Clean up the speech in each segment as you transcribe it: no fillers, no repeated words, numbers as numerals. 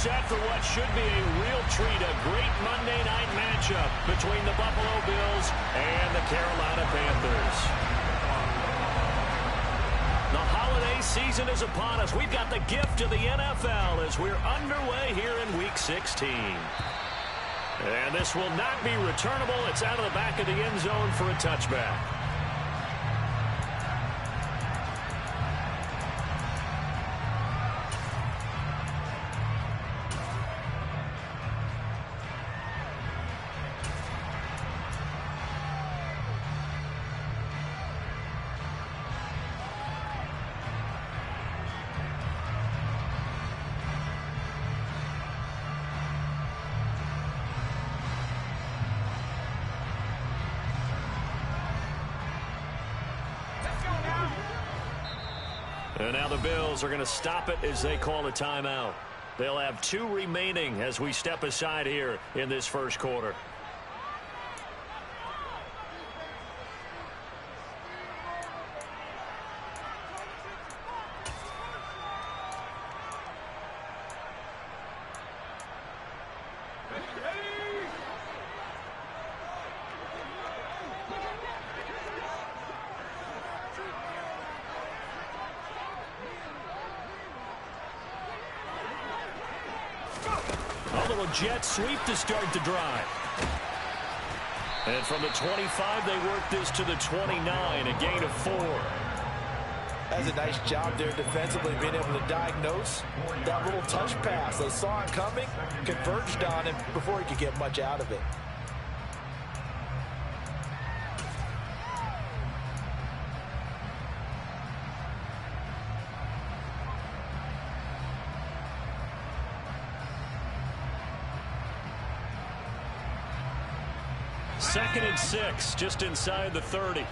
set for what should be a real treat, a great Monday night matchup between the Buffalo Bills and the Carolina Panthers. The holiday season is upon us. We've got the gift of the NFL as we're underway here in Week 16. And this will not be returnable. It's out of the back of the end zone for a touchback. And now the Bills are going to stop it as they call a timeout. They'll have 2 remaining as we step aside here in this first quarter. Jet sweep to start the drive. And from the 25, they work this to the 29, a gain of 4. That's a nice job there defensively, being able to diagnose that little touch pass. They saw it coming, converged on him before he could get much out of it. Second and 6, just inside the 30.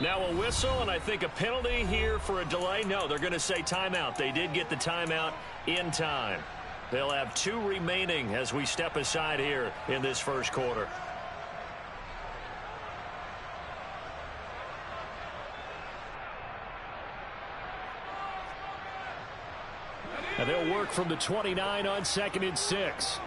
Now a whistle, and I think a penalty here for a delay. No, they're going to say timeout. They did get the timeout in time. They'll have 2 remaining as we step aside here in this first quarter. And they'll work from the 29 on second and 6.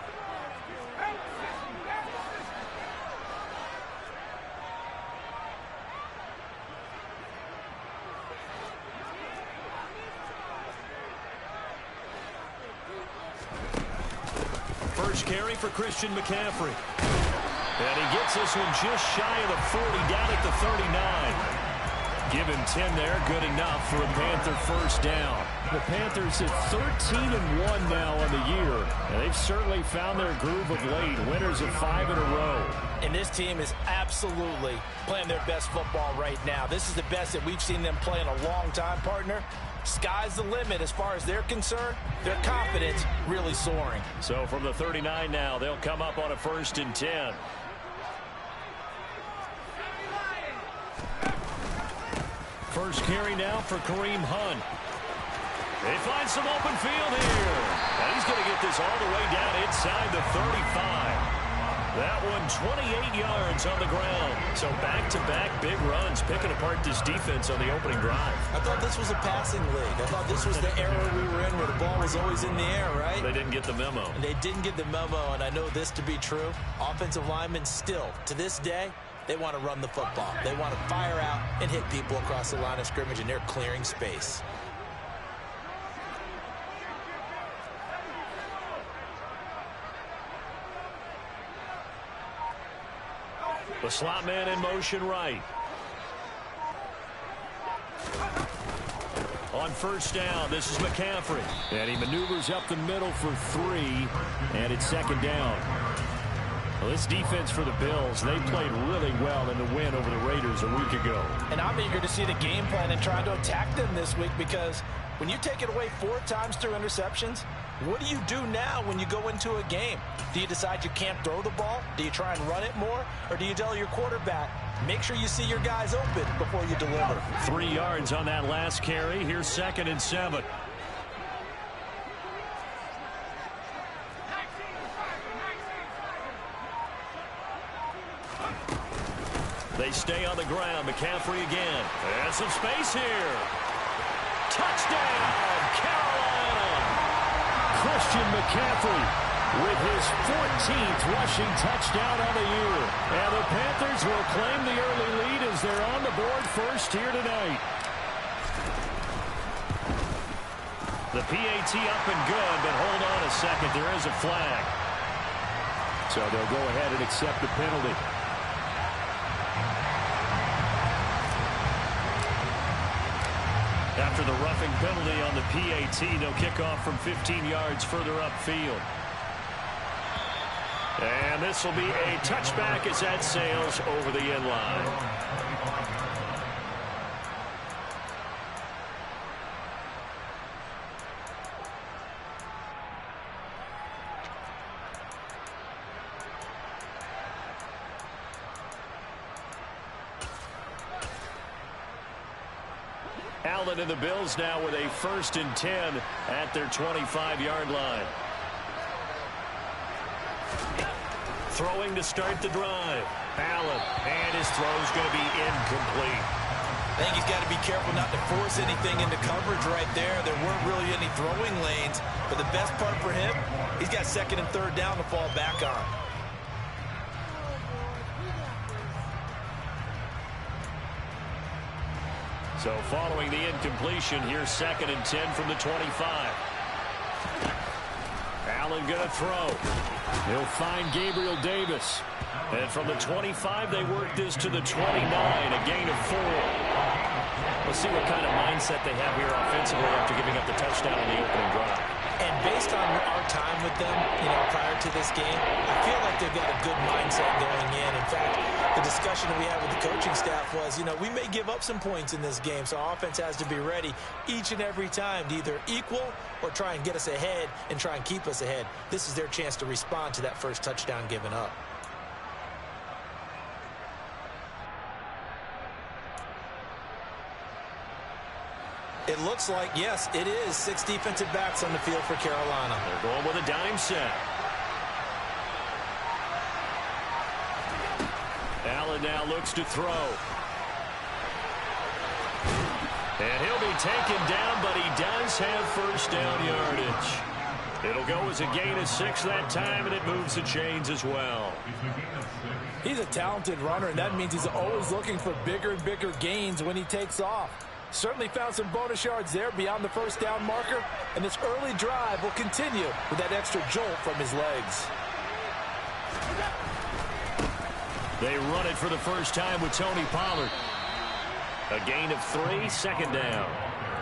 First carry for Christian McCaffrey. And he gets this one just shy of the 40, down at the 39. Give him 10 there, good enough for a Panther first down. The Panthers at 13-1 now on the year. And they've certainly found their groove of late, winners of 5 in a row. And this team is absolutely playing their best football right now. This is the best that we've seen them play in a long time, partner. Sky's the limit as far as they're concerned. Their confidence really soaring. So from the 39 now, they'll come up on a 1st and 10. First carry now for Kareem Hunt. They find some open field here. And he's going to get this all the way down inside the 35. That one 28 yards on the ground. So back-to-back big runs, picking apart this defense on the opening drive. I thought this was a passing league. I thought this was the era we were in where the ball was always in the air, right? They didn't get the memo. They didn't get the memo, and I know this to be true. Offensive linemen still, to this day, they want to run the football. They want to fire out and hit people across the line of scrimmage, and they're clearing space. The slot man in motion right. On first down, this is McCaffrey. And he maneuvers up the middle for 3. And it's second down. Well, this defense for the Bills, they played really well in the win over the Raiders a week ago. And I'm eager to see the game plan and try to attack them this week, because when you take it away 4 times through interceptions, what do you do now when you go into a game? Do you decide you can't throw the ball? Do you try and run it more? Or do you tell your quarterback, make sure you see your guys open before you deliver? 3 yards on that last carry. Here's 2nd and 7. They stay on the ground. McCaffrey again. And some space here. Touchdown, Carolina. Christian McCaffrey with his 14th rushing touchdown on the year. And the Panthers will claim the early lead as they're on the board first here tonight. The PAT up and good, but hold on a second. There is a flag. So they'll go ahead and accept the penalty. After the roughing penalty on the PAT, they'll kick off from 15 yards further upfield. And this will be a touchback as that sails over the end line. Allen and the Bills now with a 1st and 10 at their 25-yard line. Throwing to start the drive. Allen, and his throw's going to be incomplete. I think he's got to be careful not to force anything into coverage right there. There weren't really any throwing lanes, but the best part for him, he's got 2nd and 3rd down to fall back on. So following the incompletion, here's 2nd and 10 from the 25. Allen going to throw. He'll find Gabriel Davis. And from the 25, they work this to the 29, a gain of 4. Let's see what kind of mindset they have here offensively after giving up the touchdown on the opening drive. And based on our time with them, prior to this game, I feel like they've got a good mindset going in. In fact, the discussion that we had with the coaching staff was, we may give up some points in this game, so our offense has to be ready each and every time to either equal or try and get us ahead and try and keep us ahead. This is their chance to respond to that first touchdown given up. It looks like, yes, it is 6 defensive backs on the field for Carolina. They're going with a dime set. Allen now looks to throw. And he'll be taken down, but he does have first down yardage. It'll go as a gain of 6 that time, and it moves the chains as well. He's a talented runner, and that means he's always looking for bigger and bigger gains when he takes off. Certainly found some bonus yards there beyond the first down marker, and this early drive will continue with that extra jolt from his legs. They run it for the first time with Tony Pollard. A gain of 3, 2nd down.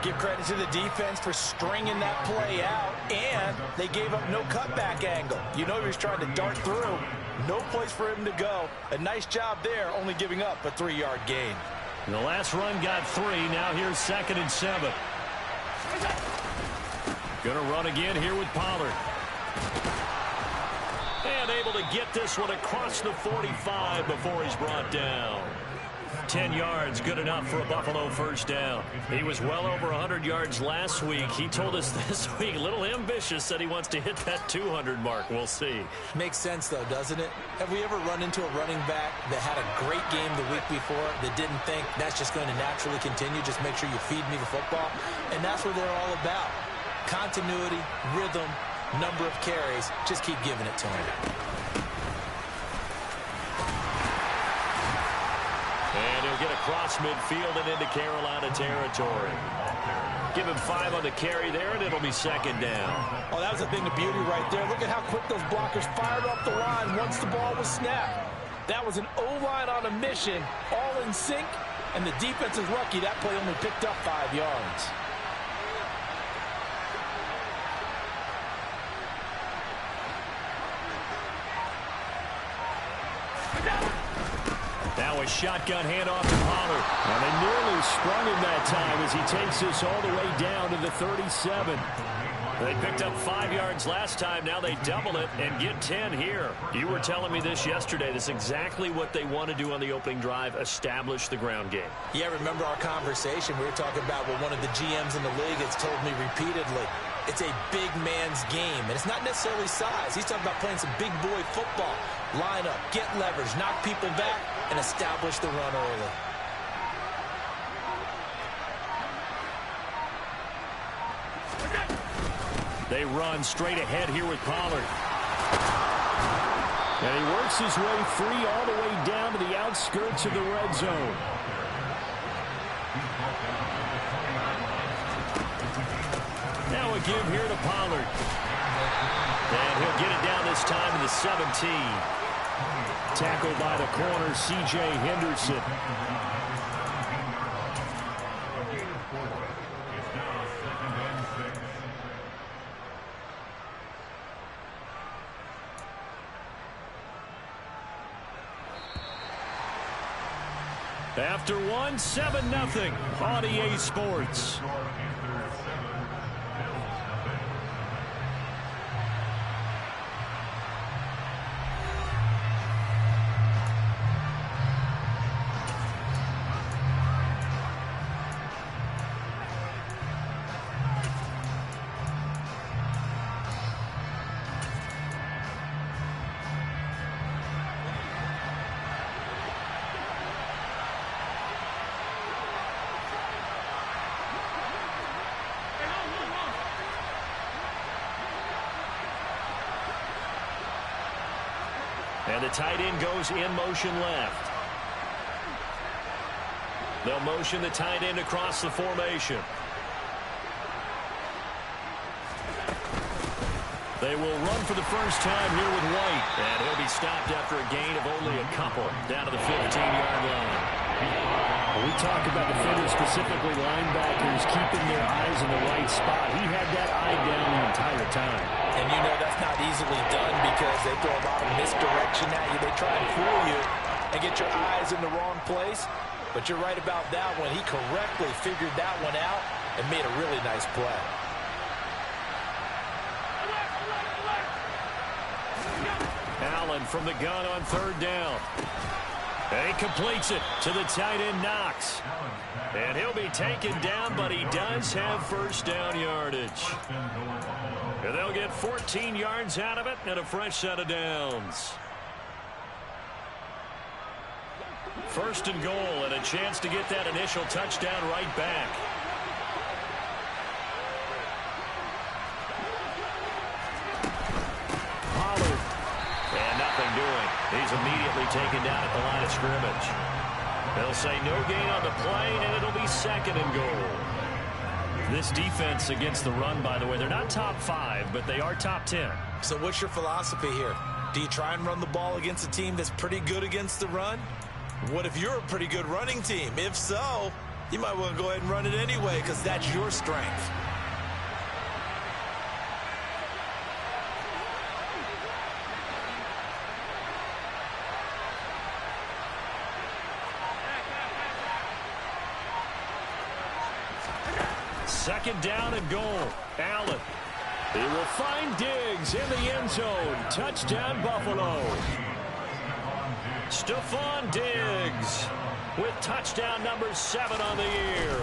Give credit to the defense for stringing that play out, and they gave up no cutback angle. He was trying to dart through. No place for him to go. A nice job there, only giving up a 3-yard gain. And the last run got 3. Now here's 2nd and 7. Gonna run again here with Pollard. And able to get this one across the 45 before he's brought down. 10 yards, good enough for a Buffalo first down. He was well over 100 yards last week. He told us this week, a little ambitious, said he wants to hit that 200 mark. We'll see. Makes sense, though, doesn't it? Have we ever run into a running back that had a great game the week before that didn't think that's just going to naturally continue? Just make sure you feed me the football. And that's what they're all about. Continuity, rhythm, number of carries. Just keep giving it to him. And he'll get across midfield and into Carolina territory. Give him 5 on the carry there, and it'll be 2nd down. Oh, that was a thing of beauty right there. Look at how quick those blockers fired up the line once the ball was snapped. That was an O-line on a mission, all in sync, and the defense is lucky that play only picked up 5 yards. Now a shotgun handoff to Pollard. And they nearly sprung him that time as he takes this all the way down to the 37. They picked up 5 yards last time. Now they double it and get 10 here. You were telling me this yesterday. This is exactly what they want to do on the opening drive, establish the ground game. Yeah, remember our conversation. We were talking about what one of the GMs in the league has told me repeatedly. It's a big man's game, and it's not necessarily size. He's talking about playing some big boy football. Line up, get leverage, knock people back, and establish the run early. They run straight ahead here with Pollard. And he works his way free all the way down to the outskirts of the red zone. Now a give here to Pollard. And he'll get it down this time to the 17. Tackled by the corner, C.J. Henderson. After one, 7-0 on EA Sports. And the tight end goes in motion left. They'll motion the tight end across the formation. They will run for the first time here with White. And he'll be stopped after a gain of only a couple down to the 15-yard line. When we talk about defenders, specifically linebackers, keeping their eyes in the right spot, he had that eye down the entire time. And you know that's not easily done because they throw a lot of misdirection at you. They try and fool you and get your eyes in the wrong place. But you're right about that one. He correctly figured that one out and made a really nice play. Allen from the gun on third down. And he completes it to the tight end, Knox. And he'll be taken down, but he does have first down yardage. And they'll get 14 yards out of it and a fresh set of downs. First and goal and a chance to get that initial touchdown right back. Pollard. And nothing doing. He's immediately taken down at the line of scrimmage. They'll say no gain on the play, and it'll be second and goal. This defense against the run, by the way, they're not top 5, but they are top 10. So what's your philosophy here? Do you try and run the ball against a team that's pretty good against the run? What if you're a pretty good running team? If so, you might want to go ahead and run it anyway because that's your strength. Second down and goal. Allen. He will find Diggs in the end zone. Touchdown, Buffalo. Stephon Diggs with touchdown number 7 on the year.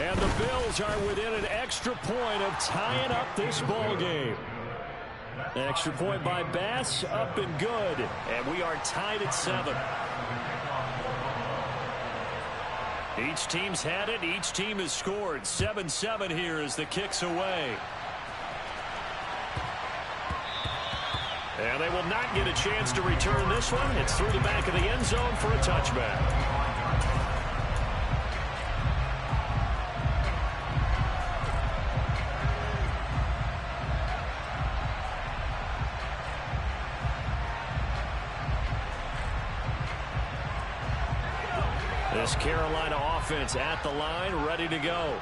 And the Bills are within an extra point of tying up this ball game. Extra point by Bass, up and good. And we are tied at 7. Each team's had it. Each team has scored. 7-7 here as the kick's away. And they will not get a chance to return this one. It's through the back of the end zone for a touchback. This Carolina offense at the line, ready to go.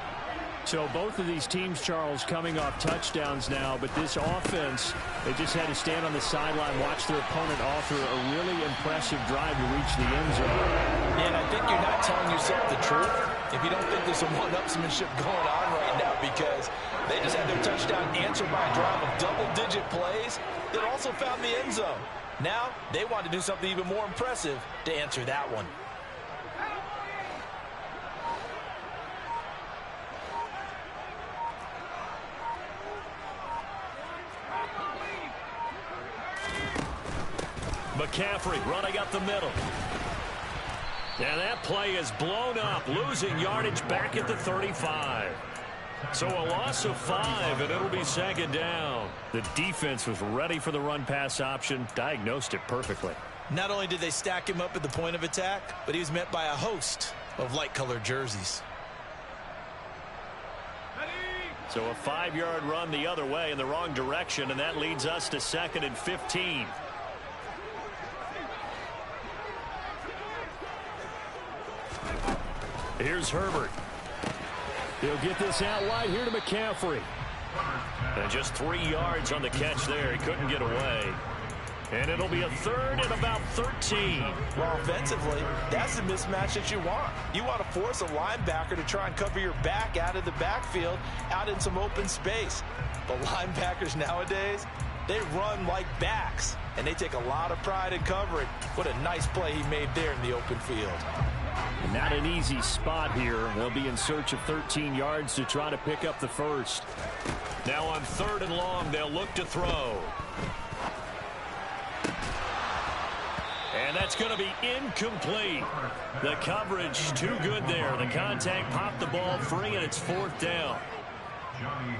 So both of these teams, Charles, coming off touchdowns now, but this offense, they just had to stand on the sideline, watch their opponent author a really impressive drive to reach the end zone. Yeah, and I think you're not telling yourself the truth if you don't think there's some one-upsmanship going on right now, because they just had their touchdown answered by a drive of double-digit plays that also found the end zone. Now they want to do something even more impressive to answer that one. McCaffrey running up the middle. And that play is blown up, losing yardage back at the 35. So a loss of 5, and it'll be second down. The defense was ready for the run-pass option, diagnosed it perfectly. Not only did they stack him up at the point of attack, but he was met by a host of light-colored jerseys. So a 5-yard run the other way in the wrong direction, and that leads us to 2nd and 15. Here's Herbert. He'll get this out wide here to McCaffrey. And just 3 yards on the catch there. He couldn't get away. And it'll be a 3rd and about 13. Well, offensively, that's the mismatch that you want. You want to force a linebacker to try and cover your back out of the backfield, out in some open space. But linebackers nowadays, they run like backs, and they take a lot of pride in covering. What a nice play he made there in the open field. Not an easy spot here. They'll be in search of 13 yards to try to pick up the first. Now on 3rd and long, they'll look to throw. And that's going to be incomplete. The coverage too good there. The contact popped the ball free, and it's 4th down.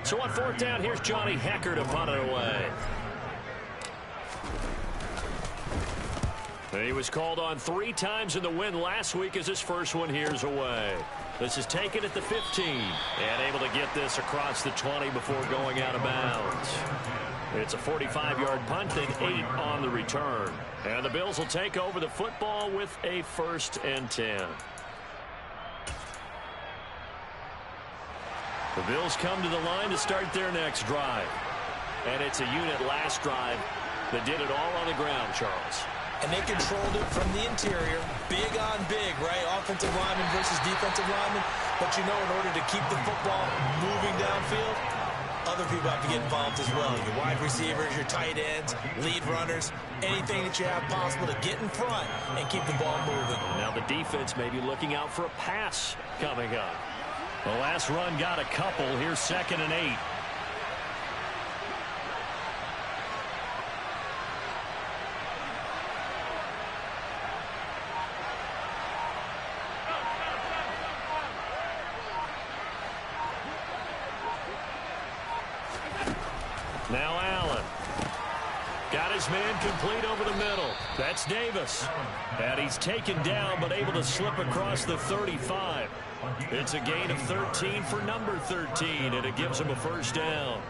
So on 4th down, here's Johnny Hekker to punt it away. He was called on 3 times in the win last week as his first one here's away. This is taken at the 15 and able to get this across the 20 before going out of bounds. It's a 45-yard punt and 8 on the return. And the Bills will take over the football with a 1st and 10. The Bills come to the line to start their next drive. And it's a unit last drive that did it all on the ground, Charles. And they controlled it from the interior, big on big, right? Offensive lineman versus defensive lineman. But you know, in order to keep the football moving downfield, other people have to get involved as well. Your wide receivers, your tight ends, lead runners, anything that you have possible to get in front and keep the ball moving. Now the defense may be looking out for a pass coming up. The last run got a couple. Here's 2nd and 8. Now Allen. Got his man complete over the middle. That's Davis. And he's taken down but able to slip across the 35. It's a gain of 13 for number 13, and it gives him a 1st down.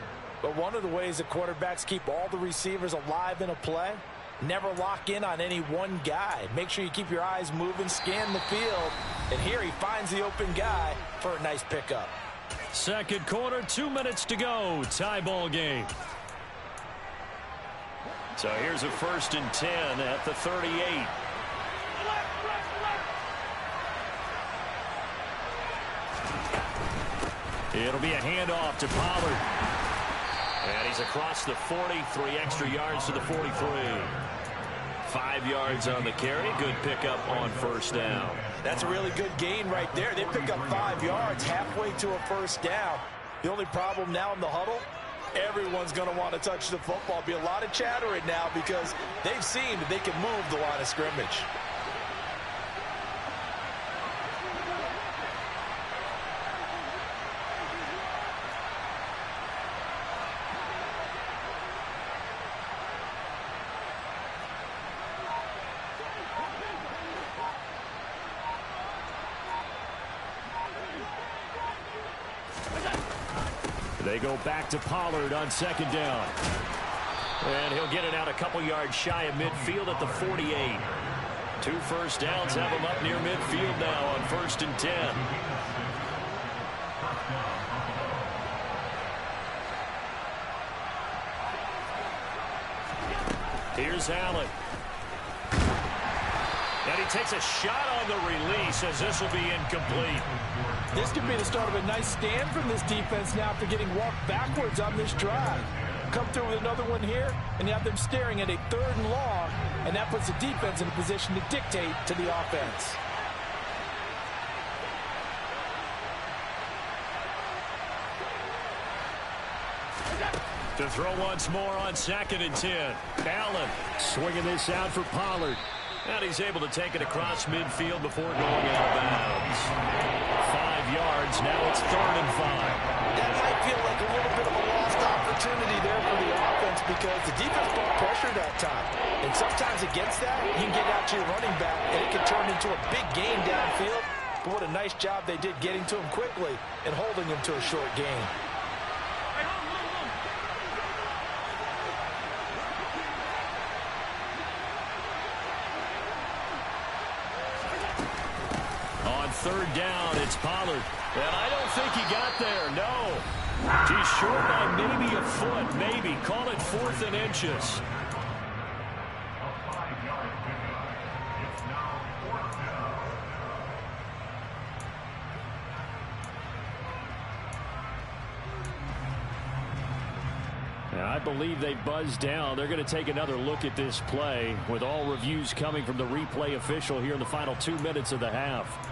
But one of the ways that quarterbacks keep all the receivers alive in a play, never lock in on any one guy. Make sure you keep your eyes moving, scan the field. And here he finds the open guy for a nice pickup. Second quarter, 2 minutes to go. Tie ball game. So here's a 1st and 10 at the 38. It'll be a handoff to Pollard. And he's across the 40, 3 extra yards to the 43. 5 yards on the carry. Good pickup on 1st down. That's a really good gain right there. They pick up 5 yards halfway to a 1st down. The only problem now in the huddle, everyone's going to want to touch the football. Be a lot of chatter right now because they've seen that they can move the line of scrimmage. They go back to Pollard on 2nd down. And he'll get it out a couple yards shy of midfield at the 48. 2 first downs have him up near midfield now on 1st and 10. Here's Allen. And he takes a shot on the release as this will be incomplete. This could be the start of a nice stand from this defense now after getting walked backwards on this drive. Come through with another one here, and you have them staring at a 3rd and long, and that puts the defense in a position to dictate to the offense. To throw once more on 2nd and 10. Allen swinging this out for Pollard. And he's able to take it across midfield before going out of bounds. 5 yards. Now it's 3rd and 5. That might feel like a little bit of a lost opportunity there for the offense because the defense brought pressure that time. And sometimes against that, you can get out to your running back, and it can turn into a big gain downfield. But what a nice job they did getting to him quickly and holding him to a short gain. On 3rd down, it's Pollard. And I don't think he got there, no. He's short by maybe a foot, maybe. Call it 4th and inches. I believe they buzzed down. They're going to take another look at this play with all reviews coming from the replay official here in the final 2 minutes of the half.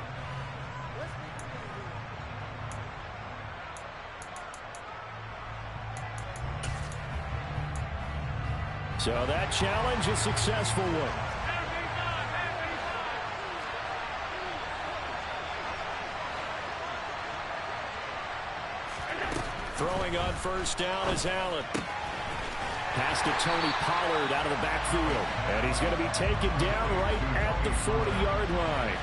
So that challenge is a successful one. Throwing on 1st down is Allen. Pass to Tony Pollard out of the backfield. And he's going to be taken down right at the 40-yard line.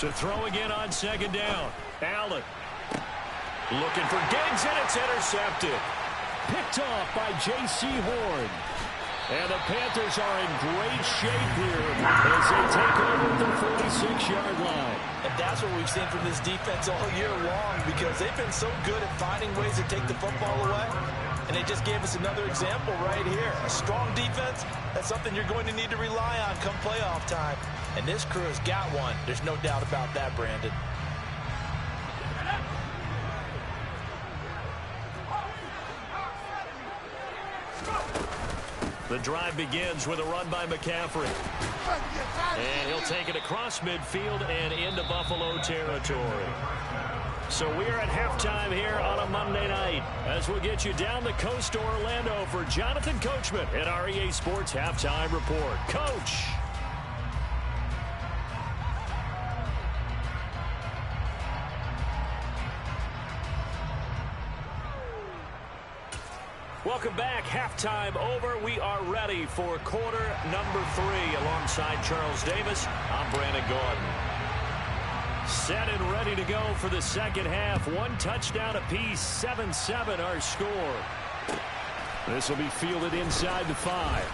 To throw again on 2nd down. Allen. Looking for Diggs, and it's intercepted. Picked off by J.C. Horn. And the Panthers are in great shape here as they take over at the 46-yard line. And that's what we've seen from this defense all year long because they've been so good at finding ways to take the football away. And they just gave us another example right here. A strong defense, that's something you're going to need to rely on come playoff time. And this crew has got one. There's no doubt about that, Brandon. The drive begins with a run by McCaffrey. And he'll take it across midfield and into Buffalo territory. So we're at halftime here on a Monday night as we'll get you down the coast to Orlando for Jonathan Coachman at our EA Sports Halftime Report. Coach. Welcome back. Halftime over. We are ready for quarter number 3 alongside Charles Davis. I'm Brandon Gordon. Set and ready to go for the second half. 1 touchdown apiece. 7-7 our score. This will be fielded inside the 5.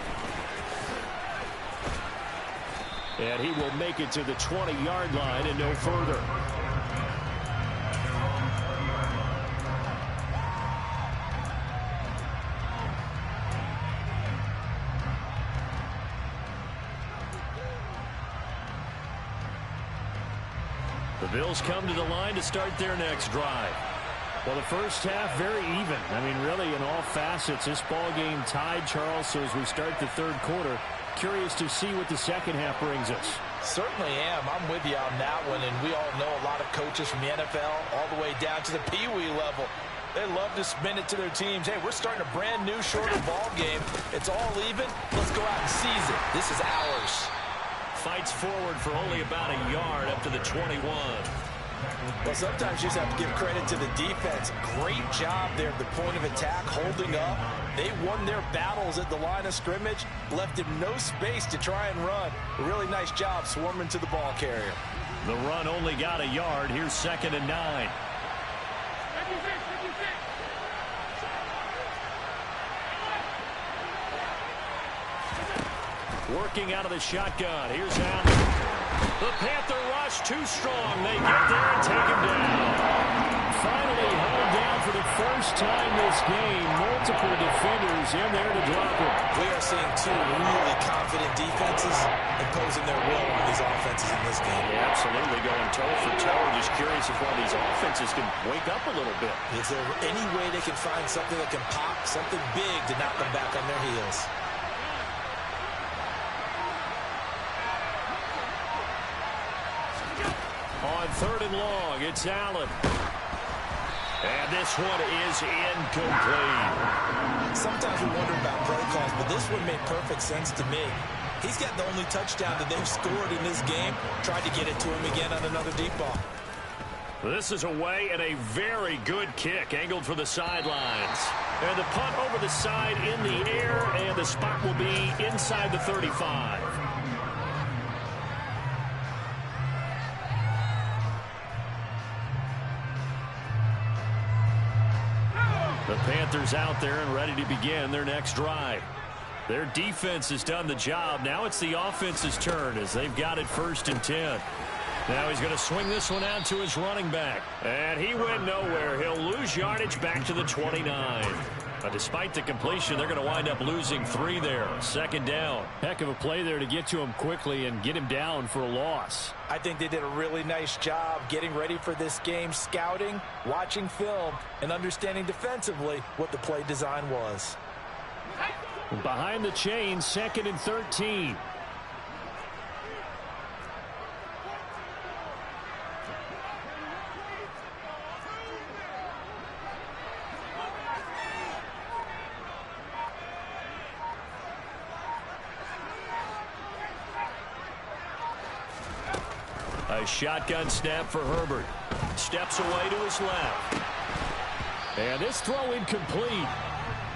And he will make it to the 20-yard line and no further. The Bills come to the line to start their next drive. Well, the first half, very even. I mean, really, in all facets, this ball game tied, Charles. So as we start the third quarter, curious to see what the second half brings us. Certainly am. I'm with you on that one. And we all know a lot of coaches from the NFL all the way down to the Pee-wee level. They love to spin it to their teams. Hey, we're starting a brand new shorter ball game. It's all even. Let's go out and seize it. This is ours. Fights forward for only about a yard up to the 21. Well, sometimes you just have to give credit to the defense. Great job there at the point of attack, holding up. They won their battles at the line of scrimmage, left him no space to try and run. A really nice job swarming to the ball carrier. The run only got a yard. Here's 2nd and 9. Working out of the shotgun. Here's Allen. The Panther rush too strong. They get there and take him down. Finally held down for the first time this game. Multiple defenders in there to drop him. We are seeing two really confident defenses imposing their will on these offenses in this game. Yeah, absolutely, going toe for toe. Just curious if one of these offenses can wake up a little bit. Is there any way they can find something that can pop, something big to knock them back on their heels? On 3rd and long, it's Allen. And this one is incomplete. Sometimes we wonder about play calls, but this one made perfect sense to me. He's got the only touchdown that they've scored in this game. Tried to get it to him again on another deep ball. This is away and a very good kick angled for the sidelines. And the punt over the side in the air, and the spot will be inside the 35. The Panthers out there and ready to begin their next drive. Their defense has done the job. Now it's the offense's turn as they've got it 1st and 10. Now he's going to swing this one out to his running back. And he went nowhere. He'll lose yardage back to the 29. Despite the completion, they're going to wind up losing 3 there. 2nd down. Heck of a play there to get to him quickly and get him down for a loss. I think they did a really nice job getting ready for this game, scouting, watching film, and understanding defensively what the play design was. Behind the chains, 2nd and 13. A shotgun snap for Herbert. Steps away to his left. And this throw incomplete.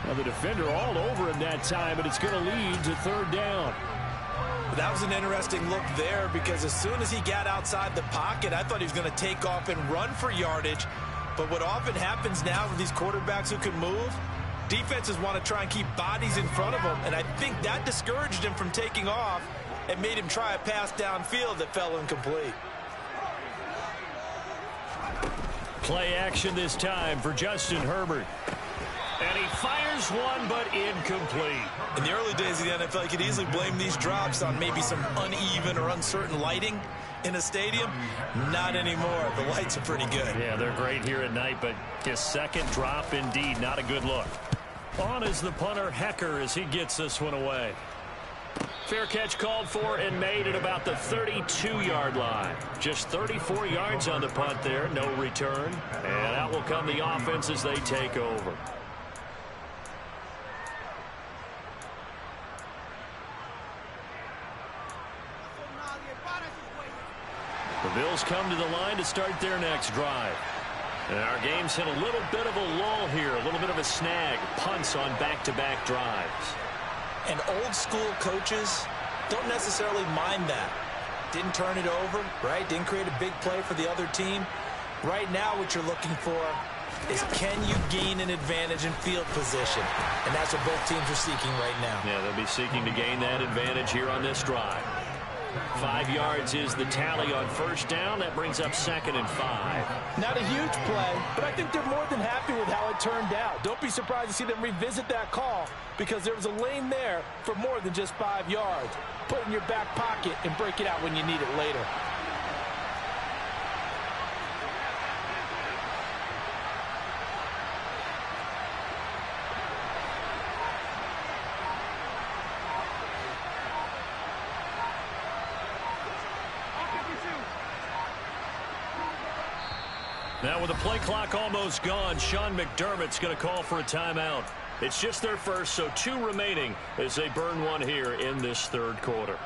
Now the defender all over him that time, but it's going to lead to 3rd down. That was an interesting look there because as soon as he got outside the pocket, I thought he was going to take off and run for yardage. But what often happens now with these quarterbacks who can move, defenses want to try and keep bodies in front of them, and I think that discouraged him from taking off and made him try a pass downfield that fell incomplete. Play action this time for Justin Herbert. And he fires one, but incomplete. In the early days of the NFL, you could easily blame these drops on maybe some uneven or uncertain lighting in a stadium. Not anymore. The lights are pretty good. Yeah, they're great here at night, but his 2nd drop, indeed, not a good look. On is the punter, Hecker, as he gets this one away. Fair catch called for and made at about the 32-yard line. Just 34 yards on the punt there, no return. And out will come the offense as they take over. The Bills come to the line to start their next drive. And our game's hit a little bit of a lull here, a little bit of a snag. Punts on back-to-back drives. And old-school coaches don't necessarily mind that. Didn't turn it over, right? Didn't create a big play for the other team. Right now what you're looking for is can you gain an advantage in field position? And that's what both teams are seeking right now. Yeah, they'll be seeking to gain that advantage here on this drive. 5 yards is the tally on 1st down. That brings up 2nd and 5. Not a huge play, but I think they're more than happy with how it turned out. Don't be surprised to see them revisit that call because there was a lane there for more than just 5 yards. Put it in your back pocket and break it out when you need it later. Now with the play clock almost gone, Sean McDermott's going to call for a timeout. It's just their first, so 2 remaining as they burn one here in this 3rd quarter.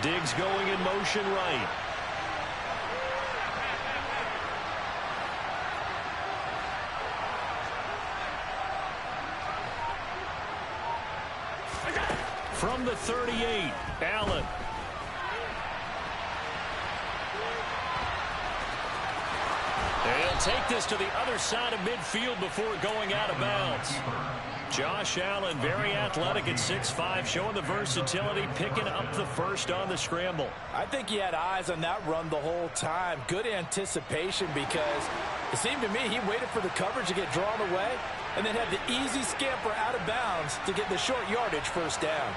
Diggs going in motion right. From the 38, Allen. They'll take this to the other side of midfield before going out of bounds. Josh Allen, very athletic at 6'5", showing the versatility, picking up the first on the scramble. I think he had eyes on that run the whole time. Good anticipation, because it seemed to me he waited for the coverage to get drawn away and then had the easy scamper out of bounds to get the short yardage first down.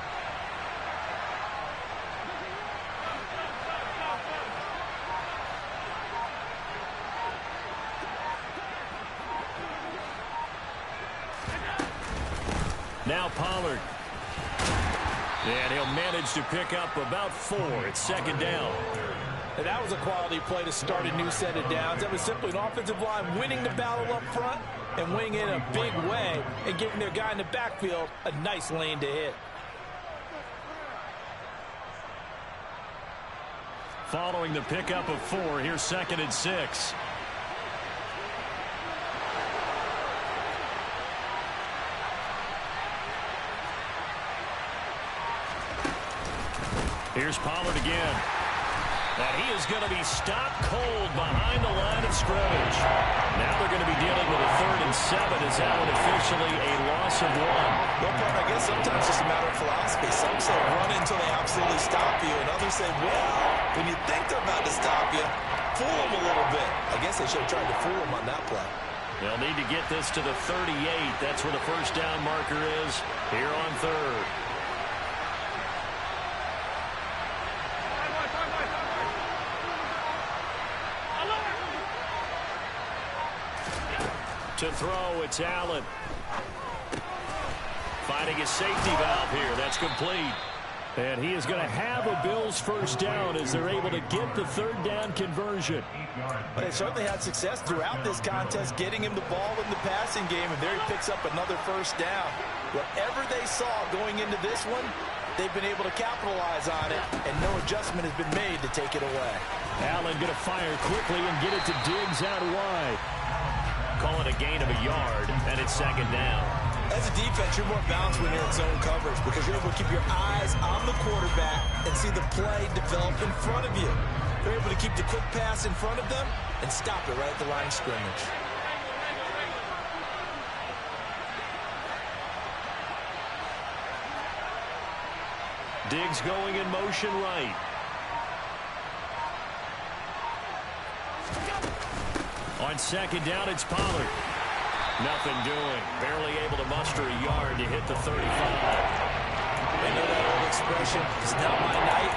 Now Pollard. And he'll manage to pick up about 4. It's second down. And that was a quality play to start a new set of downs. That was simply an offensive line winning the battle up front and winning it in a big way and giving their guy in the backfield a nice lane to hit. Following the pickup of 4, here's second and 6. Here's Pollard again. And he is going to be stopped cold behind the line of scrimmage. Now they're going to be dealing with a 3rd and 7. Is that one officially a loss of 1? Well, I guess sometimes it's just a matter of philosophy. Some say run until they absolutely stop you, and others say, well, when you think they're about to stop you, fool them a little bit. I guess they should have tried to fool them on that play. They'll need to get this to the 38. That's where the first down marker is here on 3rd. To throw, it's Allen. Finding a safety valve here. That's complete. And he is going to have a Bills first down as they're able to get the 3rd down conversion. But they certainly had success throughout this contest, getting him the ball in the passing game, and there he picks up another first down. Whatever they saw going into this one, they've been able to capitalize on it, and no adjustment has been made to take it away. Allen going to fire quickly and get it to Diggs out wide. Call it a gain of a yard, and it's second down. As a defense, you're more balanced when you're in zone coverage because you're able to keep your eyes on the quarterback and see the play develop in front of you. You're able to keep the quick pass in front of them and stop it right at the line of scrimmage. Diggs going in motion right. On second down, it's Pollard. Nothing doing. Barely able to muster a yard to hit the 35. I know that old expression, it's not my night.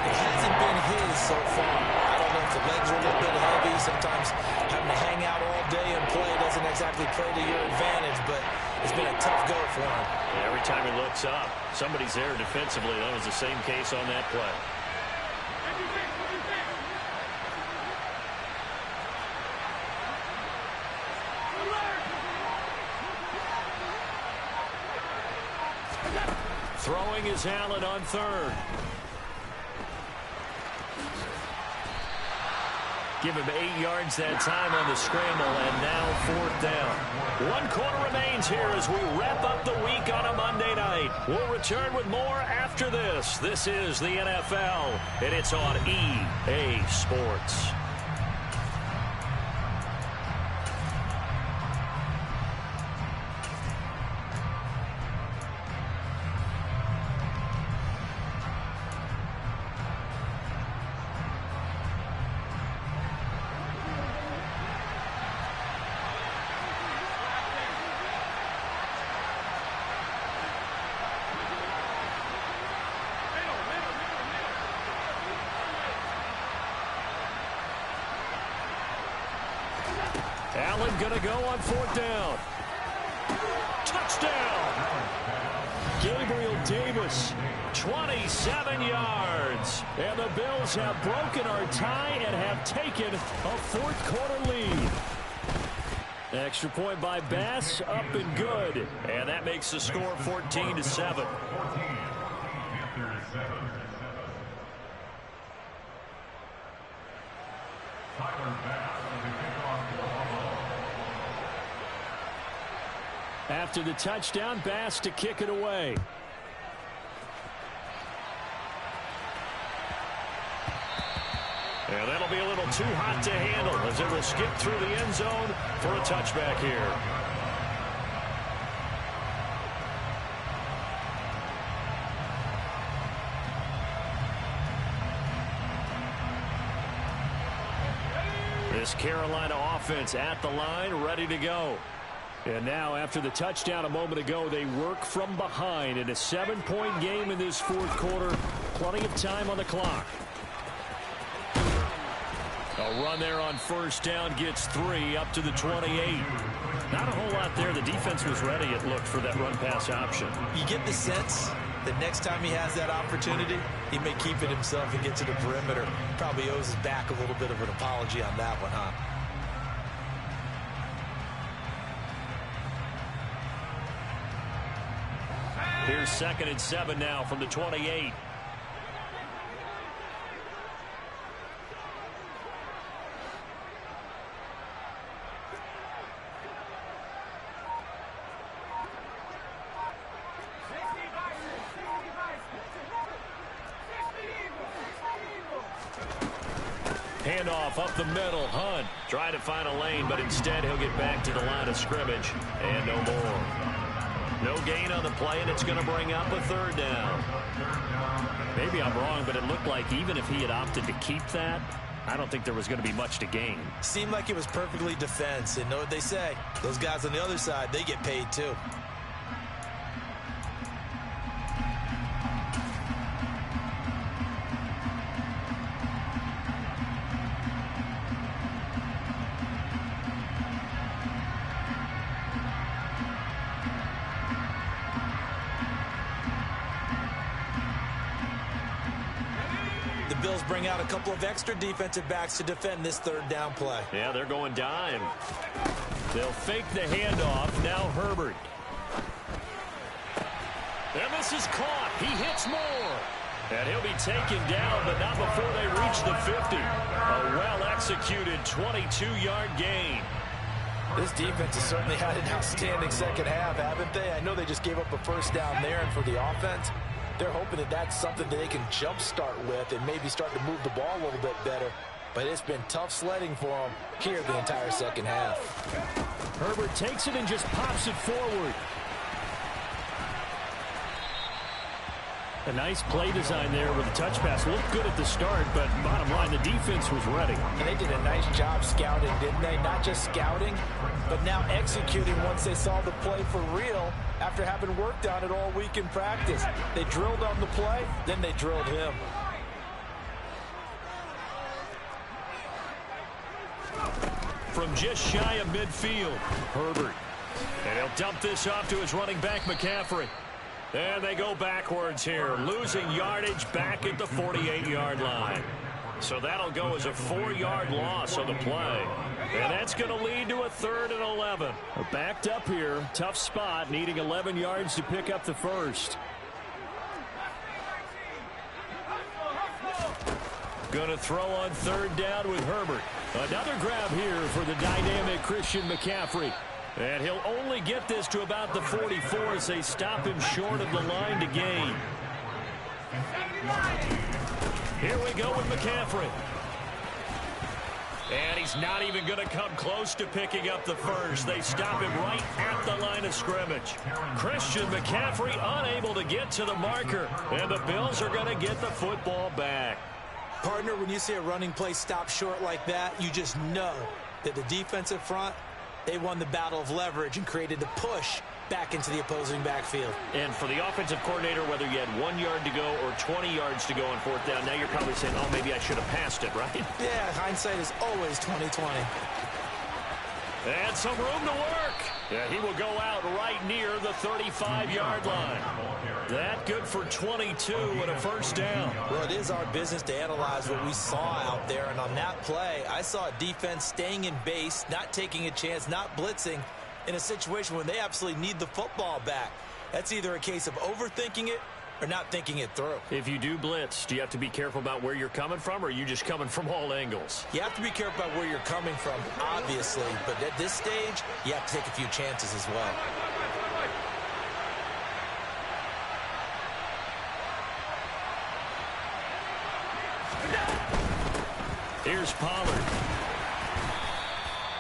It hasn't been his so far. I don't know if the legs are a little bit heavy. Sometimes having to hang out all day and play doesn't exactly play to your advantage, but it's been a tough go for him. Every time he looks up, somebody's there defensively. That was the same case on that play. Throwing is Allen on 3rd. Give him 8 yards that time on the scramble, and now 4th down. 1 quarter remains here as we wrap up the week on a Monday night. We'll return with more after this. This is the NFL, and it's on EA Sports. Allen going to go on 4th down. Touchdown! Gabriel Davis, 27 yards. And the Bills have broken our tie and have taken a 4th quarter lead. Extra point by Bass, up and good. And that makes the score 14-7. After the touchdown, Bass to kick it away. And that'll be a little too hot to handle as it will skip through the end zone for a touchback here. This Carolina offense at the line, ready to go. And now, after the touchdown a moment ago, they work from behind in a 7-point game in this fourth quarter. Plenty of time on the clock. A run there on first down gets 3 up to the 28. Not a whole lot there. The defense was ready, it looked, for that run-pass option. You get the sense that next time he has that opportunity, he may keep it himself and get to the perimeter. Probably owes his back a little bit of an apology on that one, huh? Here's 2nd and 7 now from the 28. Handoff up the middle. Hunt trying to find a lane, but instead he'll get back to the line of scrimmage. And no more. No gain on the play, and it's going to bring up a 3rd down. Maybe I'm wrong, but it looked like even if he had opted to keep that, I don't think there was going to be much to gain. Seemed like it was perfectly defense. And know what they say? Those guys on the other side, they get paid too. Bills bring out a couple of extra defensive backs to defend this 3rd down play. Yeah, they're going dime. They'll fake the handoff. Now Herbert. And this is caught. He hits more. And he'll be taken down, but not before they reach the 50. A well-executed 22-yard gain. This defense has certainly had an outstanding second half, haven't they? I know they just gave up a first down there, and for the offense, they're hoping that that's something that they can jumpstart with and maybe start to move the ball a little bit better. But it's been tough sledding for them here the entire second half. Herbert takes it and just pops it forward. A nice play design there with a touch pass. Looked good at the start, but bottom line, the defense was ready. And they did a nice job scouting, didn't they? Not just scouting, but now executing once they saw the play for real after having worked on it all week in practice. They drilled on the play, then they drilled him. From just shy of midfield, Herbert. And he'll dump this off to his running back, McCaffrey. And they go backwards here, losing yardage back at the 48-yard line. So that'll go as a 4-yard loss on the play. And that's going to lead to a 3rd and 11. Backed up here, tough spot, needing 11 yards to pick up the first. Going to throw on 3rd down with Herbert. Another grab here for the dynamic Christian McCaffrey. And he'll only get this to about the 44 as they stop him short of the line to gain. Here we go with McCaffrey. And he's not even going to come close to picking up the first. They stop him right at the line of scrimmage. Christian McCaffrey unable to get to the marker. And the Bills are going to get the football back. Partner, when you see a running play stop short like that, you just know that the defensive front, they won the battle of leverage and created the push back into the opposing backfield. And for the offensive coordinator, whether you had 1 yard to go or 20 yards to go on 4th down, now you're probably saying, oh, maybe I should have passed it, right? Yeah, hindsight is always 20/20. And some room to work. Yeah, he will go out right near the 35-yard line. That good for 22 and a first down. Well, it is our business to analyze what we saw out there. And on that play, I saw a defense staying in base, not taking a chance, not blitzing in a situation when they absolutely need the football back. That's either a case of overthinking it or not thinking it through. If you do blitz, do you have to be careful about where you're coming from, or are you just coming from all angles? You have to be careful about where you're coming from, obviously. But at this stage, you have to take a few chances as well. Here's Pollard.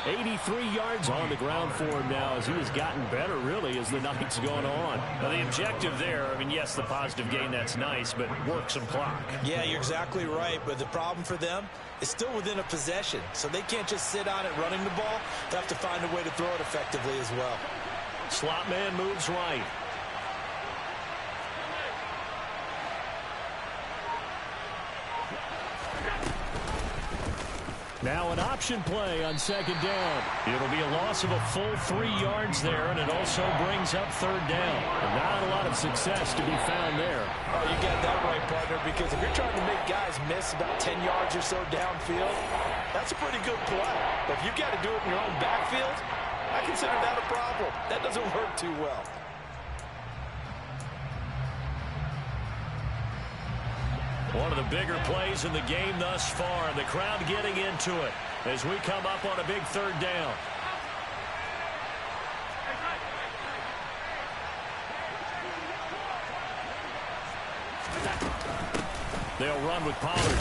83 yards on the ground for him now as he has gotten better, really, as the night's gone on. Now, the objective there, I mean, yes, the positive gain, that's nice, but work some clock. Yeah, you're exactly right, but the problem for them is still within a possession, so they can't just sit on it running the ball. They have to find a way to throw it effectively as well. Slot man moves right. Now an option play on second down. It'll be a loss of a full 3 yards there, and it also brings up third down. And not a lot of success to be found there. Oh, you got that right, partner, because if you're trying to make guys miss about 10 yards or so downfield, that's a pretty good play. But if you've got to do it in your own backfield, I consider that a problem. That doesn't work too well. One of the bigger plays in the game thus far. The crowd getting into it as we come up on a big third down. They'll run with Pollard.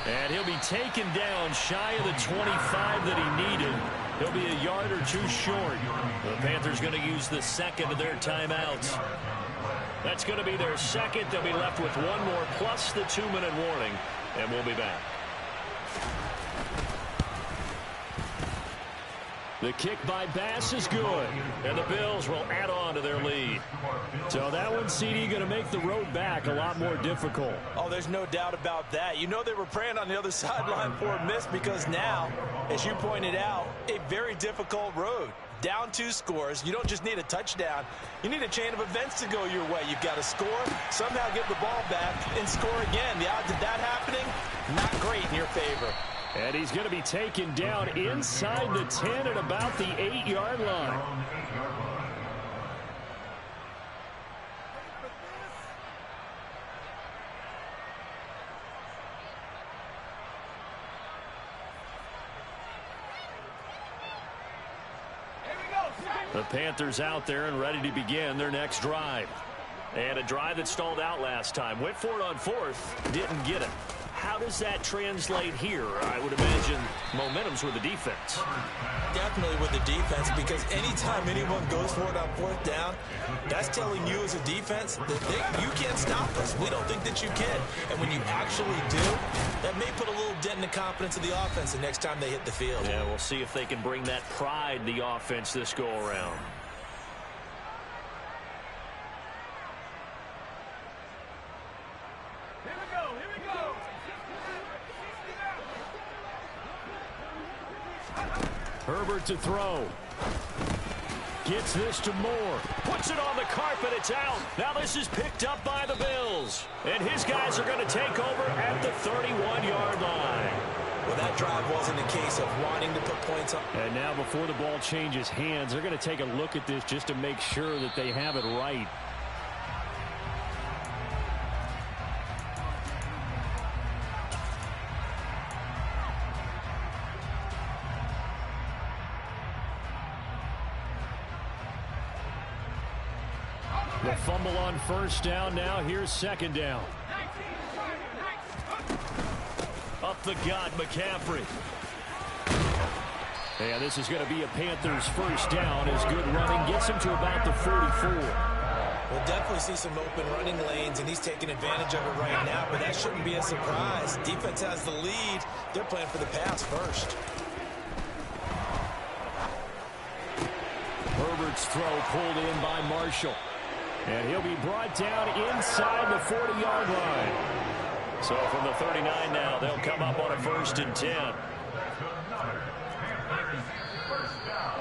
And he'll be taken down shy of the 25 that he needed. He'll be a yard or two short. The Panthers going to use the second of their timeouts. That's going to be their second. They'll be left with one more plus the 2-minute warning, and we'll be back. The kick by Bass is good, and the Bills will add on to their lead. So that one, CD, going to make the road back a lot more difficult. Oh, there's no doubt about that. You know they were praying on the other sideline for a miss because now, as you pointed out, a very difficult road. Down 2 scores. You don't just need a touchdown. You need a chain of events to go your way. You've got to score, somehow get the ball back, and score again. The odds of that happening, not great in your favor. And he's going to be taken down inside the 10 at about the 8-yard line. The Panthers out there and ready to begin their next drive. And a drive that stalled out last time. Went for it on fourth, didn't get it. How does that translate here? I would imagine momentum's with the defense. Definitely with the defense, because anytime anyone goes for it on fourth down, that's telling you as a defense that you can't stop us. We don't think that you can. And when you actually do, that may put a little dent in the confidence of the offense the next time they hit the field. Yeah, we'll see if they can bring that pride in the offense this go-around. Herbert to throw. Gets this to Moore. Puts it on the carpet. It's out. Now this is picked up by the Bills. And his guys are going to take over at the 31-yard line. Well, that drive wasn't a case of wanting to put points up. And now before the ball changes hands, they're going to take a look at this just to make sure that they have it right. The fumble on first down. Now here's second down. Up the gut, McCaffrey. And this is going to be a Panthers first down as good running gets him to about the 44. We'll definitely see some open running lanes, and he's taking advantage of it right now, but that shouldn't be a surprise. Defense has the lead. They're playing for the pass first. Herbert's throw pulled in by Marshall. And he'll be brought down inside the 40-yard line. So from the 39 now, they'll come up on a 1st and 10.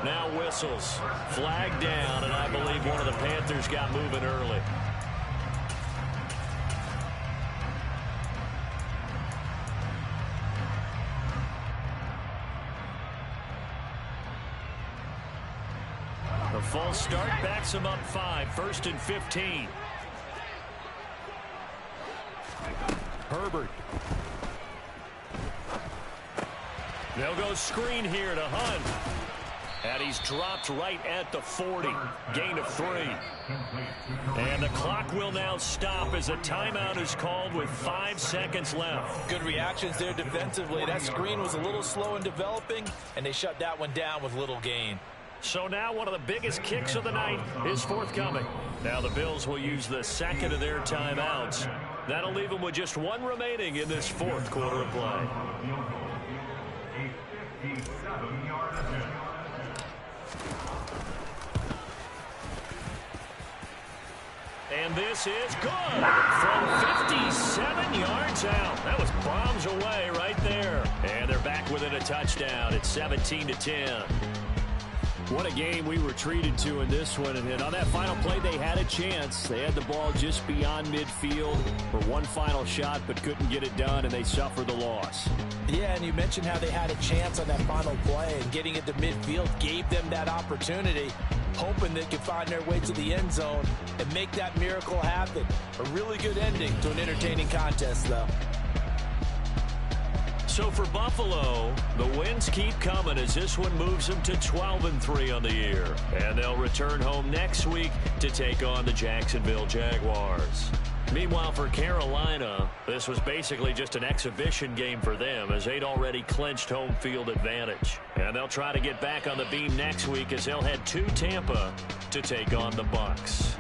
Now whistles. Flag down, and I believe one of the Panthers got moving early. The false start backs him up 5, 1st and 15. Herbert. They'll go screen here to Hunt. And he's dropped right at the 40. Gain of 3. And the clock will now stop as a timeout is called with 5 seconds left. Good reactions there defensively. That screen was a little slow in developing, and they shut that one down with little gain. So now one of the biggest kicks of the night is forthcoming. Now the Bills will use the second of their timeouts. That'll leave them with just one remaining in this fourth quarter of play. And this is good from 57 yards out. That was bombs away right there. And they're back within a touchdown. It's 17-10. What a game we were treated to in this one. And on that final play, they had a chance. They had the ball just beyond midfield for one final shot, but couldn't get it done, and they suffered the loss. Yeah, and you mentioned how they had a chance on that final play, and getting it to midfield gave them that opportunity, hoping they could find their way to the end zone and make that miracle happen. A really good ending to an entertaining contest, though. So for Buffalo, the wins keep coming as this one moves them to 12-3 on the year. And they'll return home next week to take on the Jacksonville Jaguars. Meanwhile, for Carolina, this was basically just an exhibition game for them as they'd already clinched home field advantage. And they'll try to get back on the beam next week as they'll head to Tampa to take on the Bucs.